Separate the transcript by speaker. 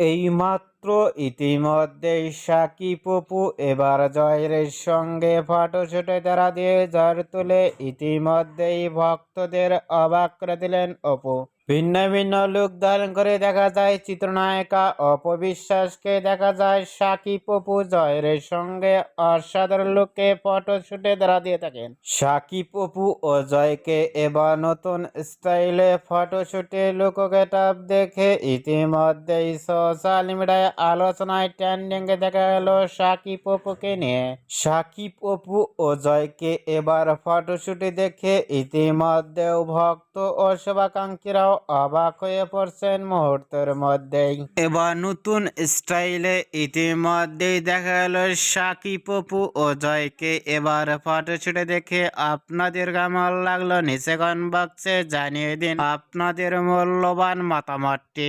Speaker 1: এইমাত্র ইতিমধ্যেই সাকিব অপু এবার জয়ের সঙ্গে ফটোশুটে তারা দিয়ে ঝড় তুলে ইতিমধ্যেই ভক্তদের অবাক করে দিলেন অপু। ভিন্ন ভিন্ন লুক ধারণ করে দেখা যায় চিত্রনায়িকা অপবিশ্বাসকে, দেখা যায় সাকিব অপু জয়ের সঙ্গে অসাধারণ লুকে ফটোশুটে তারা দিয়ে থাকেন। সাকিব অপু ও জয়কে এবার নতুন স্টাইলে ফটোশুটে লুক গেটআপ দেখে ইতিমধ্যেই সোশ্যাল মিডিয়ায় আলোচনায় ট্রেন্ডিংয়ে দেখা গেল সাকিব অপুকে নিয়ে। সাকিব অপু ও জয়কে এবার ফটোশুটে দেখে ইতিমধ্যেও ভক্ত ও শুভাকাঙ্ক্ষীরাও অবাক হয়ে পড়ছেন মুহূর্তের মধ্যেই। এবার নতুন স্টাইলে ইতিমধ্যেই দেখা গেল সাকিব অপু ও জয়কে। এবার ফটোশুটে দেখে আপনাদের কেমন লাগলো নিচে কমেন্ট বক্সে জানিয়ে দিন আপনাদের মূল্যবান মতামতটি।